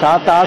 7-8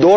2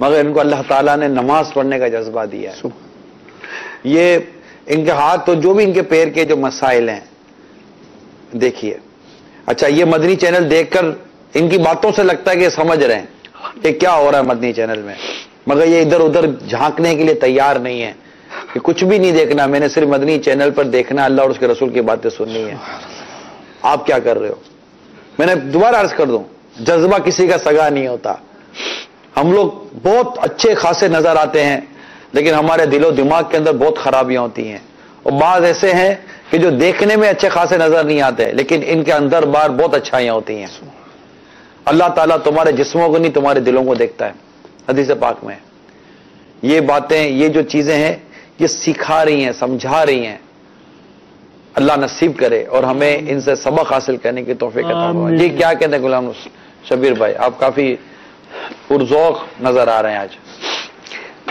مگر ان کو اللہ تعالیٰ نے نماز پڑھنے کا جذبہ دیا ہے. یہ ان کے ہاتھ تو جو بھی ان کے پیر کے جو مسائل ہیں دیکھیے. اچھا یہ مدنی چینل دیکھ کر ان کی باتوں سے لگتا ہے کہ سمجھ رہے ہیں کہ کیا ہو رہا ہے مدنی چینل میں, مگر یہ ادھر ادھر جھانکنے کے لیے تیار نہیں ہے کہ کچھ بھی نہیں دیکھنا, میں نے صرف مدنی چینل پر دیکھنا اللہ اور اس کے رسول کی باتیں سننی ہے. آپ کیا کر رہے ہو؟ میں نے دوبارہ عرض کر دوں, جذبہ کسی کا سگا نہیں ہوتا. ہم لوگ بہت اچھے خاصے نظر آتے ہیں لیکن ہمارے دل و دماغ کے اندر بہت خرابیاں ہوتی ہیں, اور بعض ایسے ہیں کہ جو دیکھنے میں اچھے خاصے نظر نہیں آتے لیکن ان کے اندر باہر بہت اچھائیاں ہوتی ہیں. اللہ تعالیٰ تمہارے جسموں کو نہیں تمہارے دلوں کو دیکھتا ہے. حدیث پاک میں یہ باتیں, یہ جو چیزیں ہیں یہ سکھا رہی ہیں, سمجھا رہی ہیں. اللہ نصیب کرے اور ہمیں ان سے سبق حاصل کرنے کی توفیق عطا فرمائے. جی کیا کہتے ہیں غلام شبیر بھائی, آپ کافی پرذوق نظر آ رہے ہیں آج.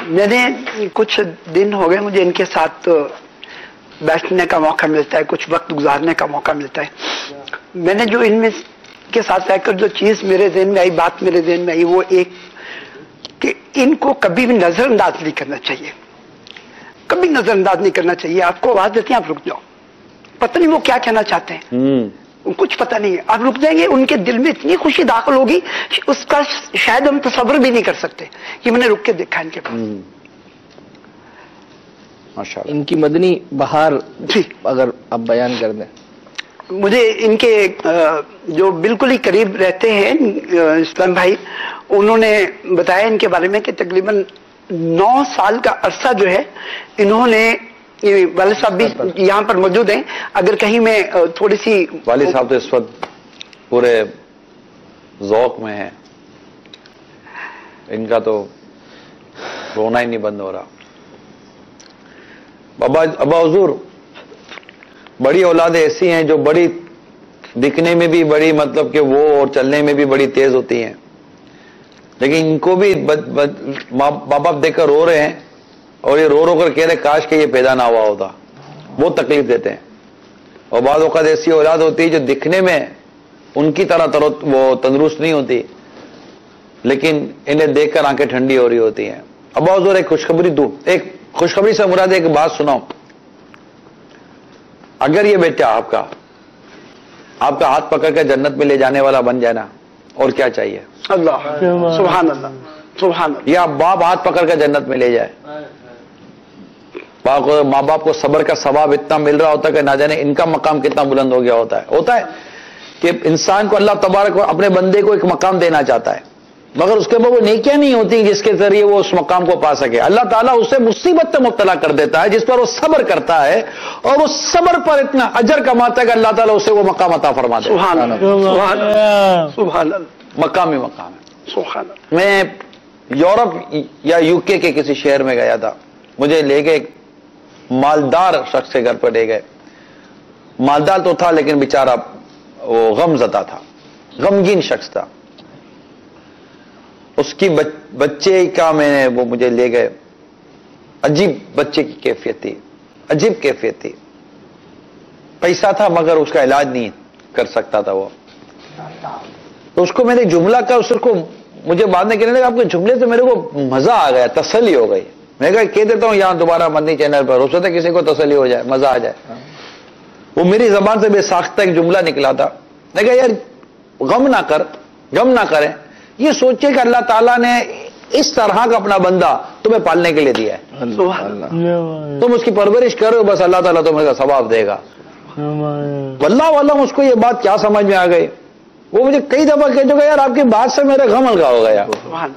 میں نے کچھ دن ہو گئے مجھے ان کے ساتھ بیٹھنے کا موقع ملتا ہے, کچھ وقت گزارنے کا موقع ملتا ہے. میں نے جو ان میں کے ساتھ رہ کر جو چیز میرے ذہن میں آئی, بات میرے ذہن میں آئی, وہ ایک کہ ان کو کبھی بھی نظر انداز نہیں کرنا چاہیے, کبھی نظر انداز نہیں کرنا چاہیے. آپ کو آواز دیتے ہیں آپ رک جاؤ, پتہ نہیں وہ کیا کہنا چاہتے ہیں, کچھ پتہ نہیں ہے, آپ رک جائیں گے, ان کے دل میں اتنی خوشی داخل ہوگی اس کا شاید ہم تصور بھی نہیں کر سکتے. یہ میں نے رک کے دیکھا ان کے پاس. ماشاءاللہ. ان کی مدنی بہار جی اگر آپ بیان کر دیں. مجھے ان کے جو بالکل ہی قریب رہتے ہیں اسلام بھائی, انہوں نے بتایا ان کے بارے میں کہ تقریباً 9 سال کا عرصہ جو ہے انہوں نے, والد صاحب بھی یہاں پر موجود ہیں, اگر کہیں میں تھوڑی سی, والد صاحب تو اس وقت پورے ذوق میں ہیں, ان کا تو رونا ہی نہیں بند ہو رہا. ابا حضور بڑی اولادیں ایسی ہیں جو بڑی دکھنے میں بھی بڑی, مطلب کہ وہ اور چلنے میں بھی بڑی تیز ہوتی ہیں, لیکن ان کو بھی ماں باپ دیکھ کر رو رہے ہیں اور یہ رو رو کر کہہ رہے کاش کہ یہ پیدا نہ ہوا ہوتا. بہت تکلیف دیتے ہیں. اور بعض اوقات ایسی اولاد ہوتی ہے جو دکھنے میں ان کی طرح وہ تندرست نہیں ہوتی لیکن انہیں دیکھ کر آنکھیں ٹھنڈی ہو رہی ہوتی ہیں. ابا حضور ایک خوشخبری دوں, ایک خوشخبری سے مراد ایک بات سناؤ. اگر یہ بیٹا آپ کا ہاتھ پکڑ کر جنت میں لے جانے والا بن جائے نا, اور کیا چاہیے؟ اللہ سبحان اللہ سبحان اللہ. یا باپ ہاتھ پکڑ کر جنت میں لے جائے. ماں باپ کو صبر کا ثواب اتنا مل رہا ہوتا ہے کہ نہ جانے ان کا مقام کتنا بلند ہو گیا ہوتا ہے کہ انسان کو اللہ تبارک اپنے بندے کو ایک مقام دینا چاہتا ہے مگر اس کے بعد وہ نیکیاں نہیں ہوتی جس کے ذریعے وہ اس مقام کو پا سکے. اللہ تعالیٰ اسے مصیبت میں مبتلا کر دیتا ہے جس پر وہ صبر کرتا ہے, اور وہ صبر پر اتنا اجر کماتا ہے کہ اللہ تعالیٰ اسے وہ مقام عطا فرما دے. سبحان اللہ سبحان اللہ. مقام ہی مقام ہے. سبحان اللہ. میں یورپ یا یو کے کسی شہر میں گیا تھا, مجھے لے گئے ایک مالدار شخص کے گھر پر لے گئے. مالدار تو تھا لیکن بیچارہ وہ غم زدہ تھا, غمگین شخص تھا. اس کی بچے کا میں نے وہ مجھے لے گئے, عجیب بچے کی کیفیت تھی, عجیب کیفیت تھی. پیسہ تھا مگر اس کا علاج نہیں کر سکتا تھا وہ. تو اس کو میں نے جملہ کہا, اس کو مجھے بعد میں کہنے لگا آپ کے جملے سے میرے کو مزہ آ گیا, تسلی ہو گئی. میں کہہ دیتا ہوں یہاں دوبارہ مدنی چینل پر, ہو سکتا ہے کسی کو تسلی ہو جائے, مزہ آ جائے. وہ میری زبان سے بے ساختہ ایک جملہ نکلا تھا. میں کہا یار غم نہ کریں, یہ سوچے کہ اللہ تعالیٰ نے اس طرح کا اپنا بندہ تمہیں پالنے کے لیے دیا ہے, تم اس کی پرورش کرو, بس اللہ تعالیٰ تمہیں کا ثواب دے گا. واللہ اس کو یہ بات کیا سمجھ میں آ گئی. وہ مجھے کئی دفعہ کہہ چکا یار آپ کی بات سے میرا غم ہلکا ہو گیا.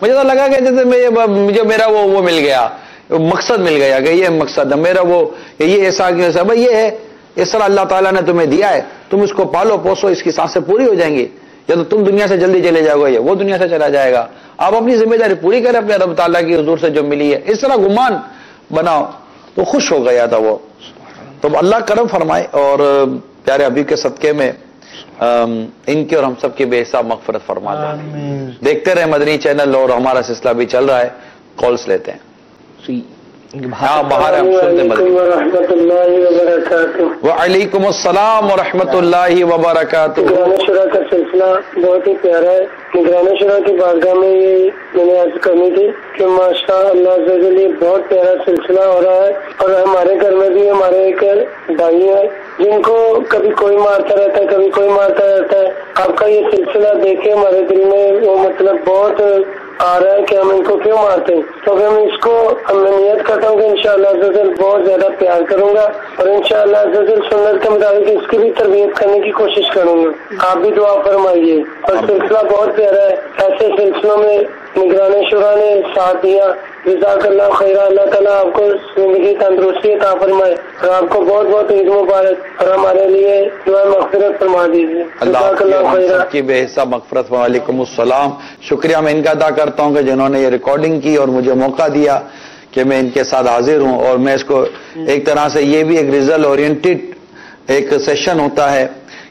مجھے تو لگا کہ جیسے مجھے میرا وہ مل گیا, مقصد مل گیا کہ یہ مقصد ہے میرا, وہ یہ ایسا بھائی یہ ہے, اس طرح اللہ تعالیٰ نے تمہیں دیا ہے, تم اس کو پالو پوسو, اس کی سانسیں پوری ہو جائیں گی, یا تو تم دنیا سے جلدی چلے جاؤ گے یا وہ دنیا سے چلا جائے گا. آپ اپنی ذمہ داری پوری کریں اپنے رب تعالیٰ کی حضور سے جو ملی ہے, اس طرح گمان بناؤ. تو خوش ہو گیا تھا وہ. تو اللہ کرم فرمائے اور پیارے حبیب کے صدقے میں ان کی اور ہم سب کی بے حساب مغفرت فرما دیں. دیکھتے رہے مدنی چینل, اور ہمارا سلسلہ بھی چل رہا ہے. کالس لیتے ہیں. ہاں باہر ہم سنتے مدنی. وعلیکم السلام ورحمۃ اللہ وبرکاتہ. کا سلسلہ بہت ہی پیارا ہے. نگران شورا کی بارگاہ میں یہ میں نے عرض کرنی تھی کہ ماشاء اللہ عزوجل یہ بہت پیارا سلسلہ ہو رہا ہے، اور ہمارے گھر میں بھی ہمارے ایک بھائی ہیں جن کو کبھی کوئی مارتا رہتا ہے، کبھی کوئی مارتا رہتا ہے. آپ کا یہ سلسلہ دیکھ کے ہمارے دل میں وہ مطلب بہت آ رہا ہے کہ ہم ان کو کیوں مارتے ہیں. تو میں اس کو میں نیت کرتا ہوں کہ انشاءاللہ عزوجل بہت زیادہ پیار کروں گا، اور انشاءاللہ عزوجل سنت کے مطابق اس کی بھی تربیت کرنے کی کوشش کروں گا. آپ بھی دعا فرمائیے. اور سلسلہ بہت پیارا ہے، ایسے سلسلوں میں نگران شورا نے ساتھ دیا. جزاک اللہ خیر. اللہ تعالیٰ آپ کو زندگی تندرستی عطا فرمائے، اور آپ کو بہت بہت عید مبارک، اور ہمارے لیے دعا مغفرت فرما دیجیے. جزاک اللہ خیر. اللہ کی بے حساب مغفرت. وعلیکم السلام. شکریہ میں ان کا ادا کرتا ہوں کہ جنہوں نے یہ ریکارڈنگ کی اور مجھے موقع دیا کہ میں ان کے ساتھ حاضر ہوں. اور میں اس کو ایک طرح سے یہ بھی ایک ریزلٹ اورینٹڈ ایک سیشن ہوتا ہے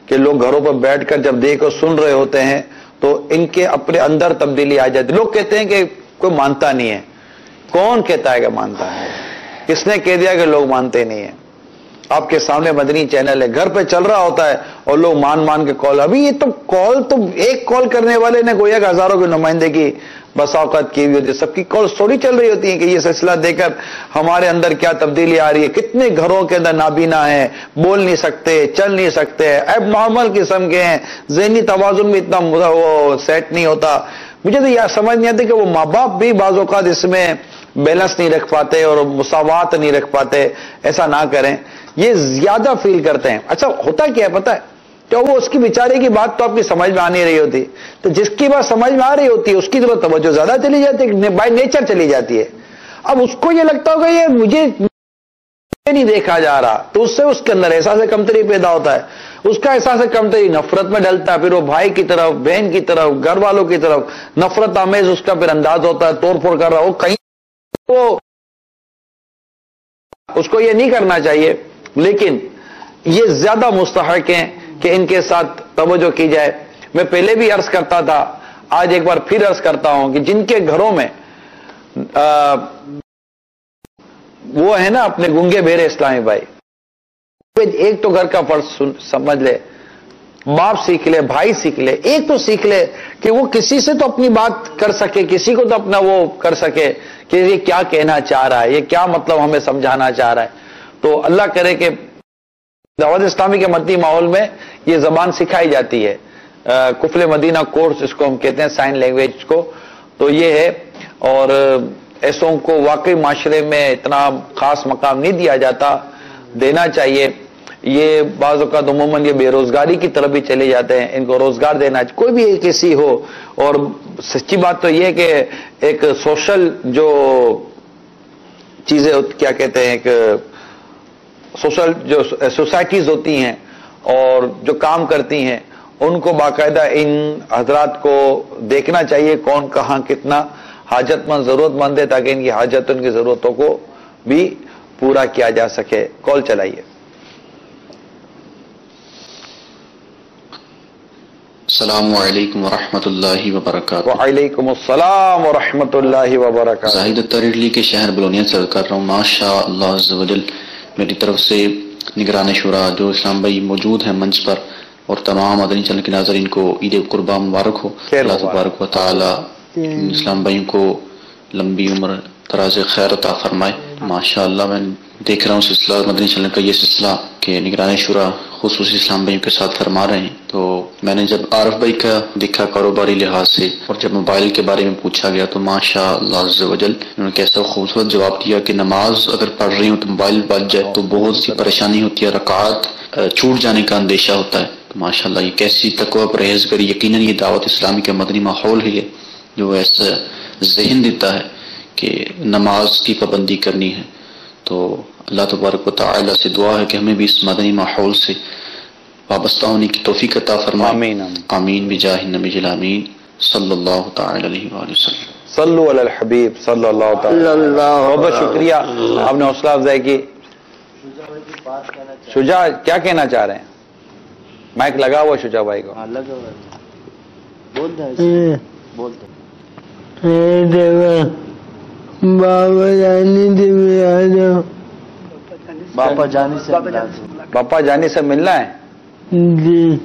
کہ لوگ گھروں پر بیٹھ کر جب دیکھ اور سن رہے ہوتے ہیں تو ان کے اپنے اندر تبدیلی آ جاتی. لوگ کہتے ہیں کہ کوئی مانتا نہیں ہے. کون کہتا ہے کہ مانتا ہے؟ کس نے کہہ دیا کہ لوگ مانتے نہیں ہیں؟ آپ کے سامنے مدنی چینل ہے، گھر پہ چل رہا ہوتا ہے اور لوگ مان کے کال. ابھی یہ تو کال تو ایک کال کرنے والے نے گویا کہ ہزاروں کی نمائندگی بس اوقات کی ہوئی ہوتی ہے. سب کی کال تھوڑی چل رہی ہوتی ہے کہ یہ سلسلہ دے کر ہمارے اندر کیا تبدیلی آ رہی ہے. کتنے گھروں کے اندر نابینا ہیں، بول نہیں سکتے، چل نہیں سکتے، ایب نارمل قسم کے ہیں، ذہنی توازن بھی اتنا وہ سیٹ نہیں ہوتا. مجھے تو یہ سمجھ نہیں آتی کہ وہ ماں باپ بھی بعض اوقات اس میں بیلنس نہیں رکھ پاتے اور مساوات نہیں رکھ پاتے. ایسا نہ کریں، یہ زیادہ فیل کرتے ہیں. اچھا ہوتا کیا ہے پتہ ہے کہ وہ اس کی بیچارے کی بات تو آپ کی سمجھ میں آ نہیں رہی ہوتی، تو جس کی بات سمجھ میں آ رہی ہوتی ہے اس کی طرف توجہ زیادہ چلی جاتی ہے، بائی نیچر چلی جاتی ہے. اب اس کو یہ لگتا ہوگا یہ مجھے نہیں دیکھا جا رہا، تو اس سے اس کے اندر احساس کمتری پیدا ہوتا ہے. اس کا احساس کمتری نفرت میں ڈلتا ہے، پھر وہ بھائی کی طرف، بہن کی طرف، گھر والوں کی طرف نفرت آمیز اس کا پھر انداز ہوتا ہے، توڑ پھوڑ کر رہا ہو کہیں. وہ اس کو یہ نہیں کرنا چاہیے، لیکن یہ زیادہ مستحق ہیں کہ ان کے ساتھ توجہ کی جائے. میں پہلے بھی عرض کرتا تھا، آج ایک بار پھر عرض کرتا ہوں کہ جن کے گھروں میں وہ ہے نا اپنے گنگے بہرے اسلامی بھائی، ایک تو گھر کا فرض سمجھ لے، باپ سیکھ لے، بھائی سیکھ لے، ایک تو سیکھ لے کہ وہ کسی سے تو اپنی بات کر سکے، کسی کو تو اپنا وہ کر سکے کہ یہ کیا کہنا چاہ رہا ہے، یہ کیا مطلب ہمیں سمجھانا چاہ رہا ہے. تو اللہ کرے کہ دعوت اسلامی کے مدنی ماحول میں یہ زبان سکھائی جاتی ہے. کفل مدینہ کورس اس کو ہم کہتے ہیں، سائن لینگویج کو. تو یہ ہے، اور ایسوں کو واقعی معاشرے میں اتنا خاص مقام نہیں دیا جاتا، دینا چاہیے. یہ بعض اوقات عموماً یہ بے روزگاری کی طرف بھی چلے جاتے ہیں، ان کو روزگار دینا چاہیے، کوئی بھی ایک کسی ہو. اور سچی بات تو یہ کہ ایک سوشل جو چیزیں کیا کہتے ہیں، ایک سوشل جو سوسائٹیز ہوتی ہیں اور جو کام کرتی ہیں، ان کو باقاعدہ ان حضرات کو دیکھنا چاہیے کون کہاں کتنا حاجت مند ضرورت مند ہے، تاکہ ان کی حاجت، ان کی ضرورتوں کو بھی پورا کیا جا سکے. کال چلائیے. السلام علیکم ورحمۃ اللہ وبرکاتہ. وعلیکم السلام ورحمۃ اللہ وبرکاتہ. زاہد التریلی کے شہر بلونیا سے کر رہا ہوں. ماشاء اللہ عز و جل میری طرف سے نگران شورا جو اسلام بھائی موجود ہیں منچ پر، اور تمام مدنی چینل کے ناظرین کو عید قربا مبارک ہو. اللہ تبارک و تعالی اسلام بھائیوں کو لمبی عمر، دراز خیر عطا فرمائے. ماشاء اللہ میں دیکھ رہا ہوں سلسلہ مدنی چینل کا یہ سلسلہ کہ نگران شورا خصوصی اسلام بھائیوں کے ساتھ فرما رہے ہیں. تو میں نے جب عارف بھائی کا دیکھا کاروباری لحاظ سے، اور جب موبائل کے بارے میں پوچھا گیا، تو ماشاء اللہ عز و جل انہوں نے کیسا خوبصورت جواب دیا کہ نماز اگر پڑھ رہی ہوں تو موبائل بج جائے تو بہت سی پریشانی ہوتی ہے، رکعات چھوٹ جانے کا اندیشہ ہوتا ہے. تو ماشاء اللہ یہ کیسی تقوی پرہیزگاری. یقیناً یہ دعوت اسلامی کا مدنی ماحول ہی ہے جو ایسا ذہن دیتا ہے کہ نماز کی پابندی کرنی ہے. تو اللہ تبارک و تعالی سے دعا ہے کہ ہمیں بھی اس مدنی ماحول سے وابستہ ہونے کی توفیق عطا فرمائے. آمین آمین بجاہ النبی الامین صلی اللہ تعالی علیہ وآلہ وسلم. صلو علی الحبیب صلی اللہ تعالی. بہت بہت شکریہ، آپ نے حوصلہ افزائی کی. شجاع کیا کہنا چاہ رہے ہیں؟ مائک لگا ہوا شجاع بھائی کو. باپا جانی سے ملنا ہے جی.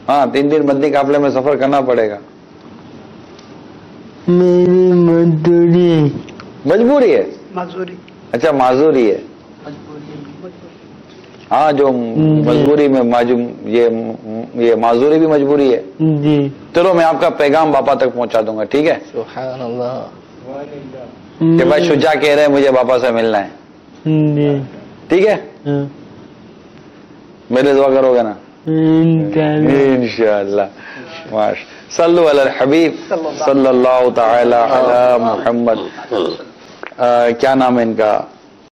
ہاں 3 دن مدنی قافلے میں سفر کرنا پڑے گا. میری مزدوری مجبوری ہے. معذوری. اچھا معذوری ہے. ہاں جو مجبوری میں یہ معذوری بھی مجبوری ہے. جی. چلو میں آپ کا پیغام باپا تک پہنچا دوں گا, ٹھیک ہے؟ سبحان اللہ. کہ بھائی شجاع کہہ رہے ہیں مجھے باپا سے ملنا ہے. جی. ٹھیک ہے, میرے دعا کرو گے نا انشاءاللہ. صلو علی الحبیب صلی اللہ تعالی علی محمد. کیا نام ہے ان کا؟